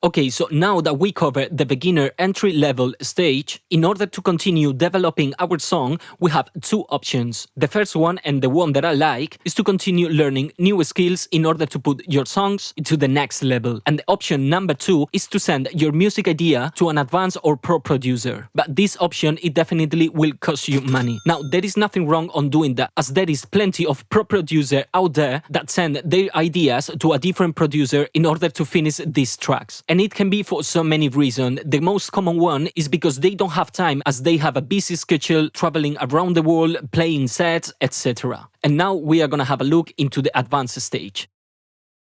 Okay, so now that we covered the beginner entry-level stage, in order to continue developing our song, we have two options. The first one, and the one that I like, is to continue learning new skills in order to put your songs to the next level. And the option number two is to send your music idea to an advanced or pro producer. But this option, it definitely will cost you money. Now, there is nothing wrong on doing that, as there is plenty of pro producer out there that send their ideas to a different producer in order to finish these tracks. And it can be for so many reasons. The most common one is because they don't have time, as they have a busy schedule traveling around the world, playing sets, etc. And now we are gonna have a look into the advanced stage.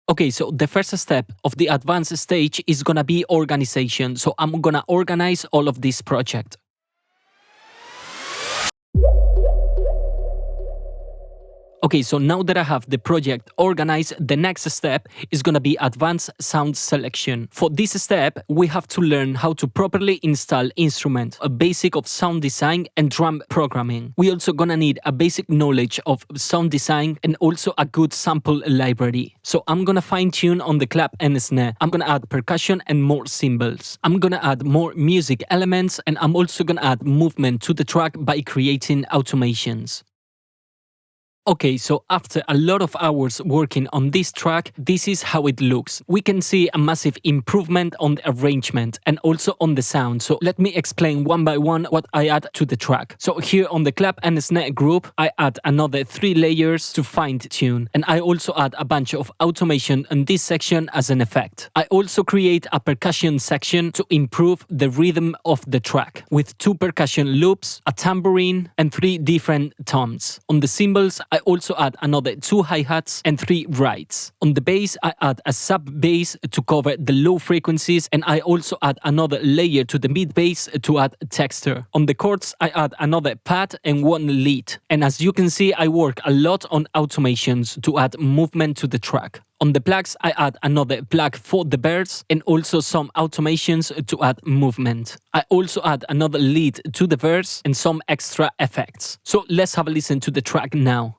Okay, so the first step of the advanced stage is gonna be organization. So I'm gonna organize all of this project. Okay, so now that I have the project organized, the next step is gonna be advanced sound selection. For this step, we have to learn how to properly install instruments, a basic of sound design and drum programming. We also gonna need a basic knowledge of sound design and also a good sample library. So I'm gonna fine tune on the clap and snare. I'm gonna add percussion and more cymbals. I'm gonna add more music elements, and I'm also gonna add movement to the track by creating automations. Okay, so after a lot of hours working on this track, this is how it looks. We can see a massive improvement on the arrangement and also on the sound. So let me explain one by one what I add to the track. So here on the clap and snare group, I add another 3 layers to fine tune. And I also add a bunch of automation in this section as an effect. I also create a percussion section to improve the rhythm of the track with 2 percussion loops, a tambourine, and 3 different toms. On the cymbals, I also add another 2 hi-hats and 3 rides. On the bass, I add a sub-bass to cover the low frequencies, and I also add another layer to the mid-bass to add texture. On the chords, I add another pad and 1 lead. And as you can see, I work a lot on automations to add movement to the track. On the plugs, I add another plug for the birds and also some automations to add movement. I also add another lead to the verse and some extra effects. So let's have a listen to the track now.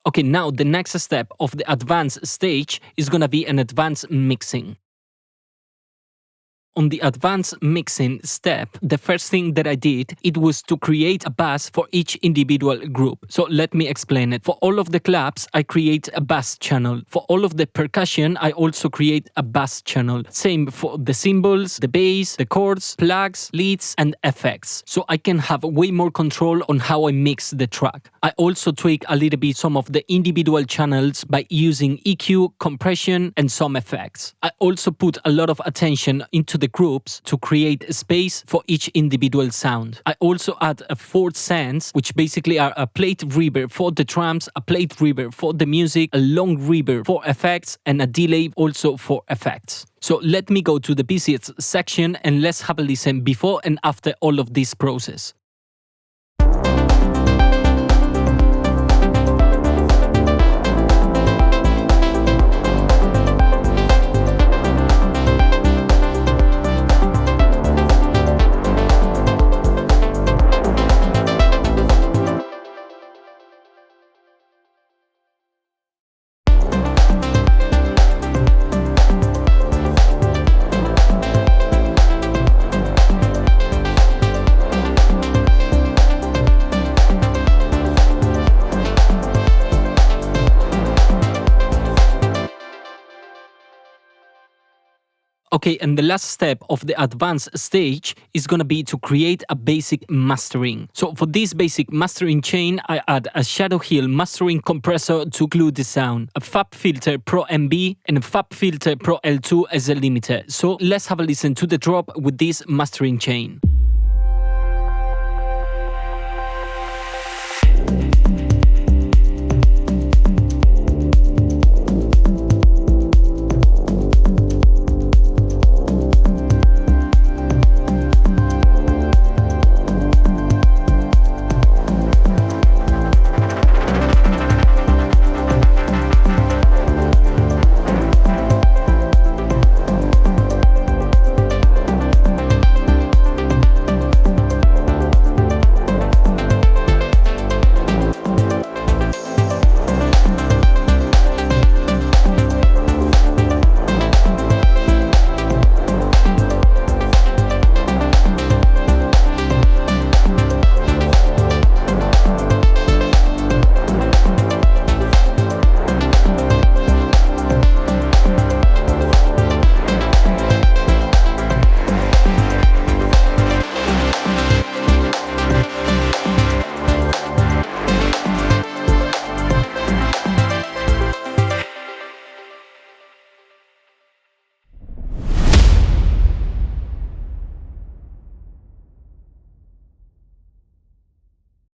Okay, now the next step of the advanced stage is gonna be an advanced mixing. On the advanced mixing step, the first thing that I did, it was to create a bass for each individual group. So let me explain it. For all of the claps, I create a bass channel. For all of the percussion, I also create a bass channel. Same for the cymbals, the bass, the chords, plugs, leads, and effects. So I can have way more control on how I mix the track. I also tweak a little bit some of the individual channels by using EQ, compression, and some effects. I also put a lot of attention into the groups to create a space for each individual sound. I also add a fourth sense, which basically are a plate reverb for the drums, a plate reverb for the music, a long reverb for effects, and a delay also for effects. So let me go to the busiest section and let's have a listen before and after all of this process. Okay, and the last step of the advanced stage is gonna be to create a basic mastering. So for this basic mastering chain, I add a Shadow Hill mastering compressor to glue the sound, a FabFilter Pro MB, and a FabFilter Pro L2 as a limiter. So let's have a listen to the drop with this mastering chain.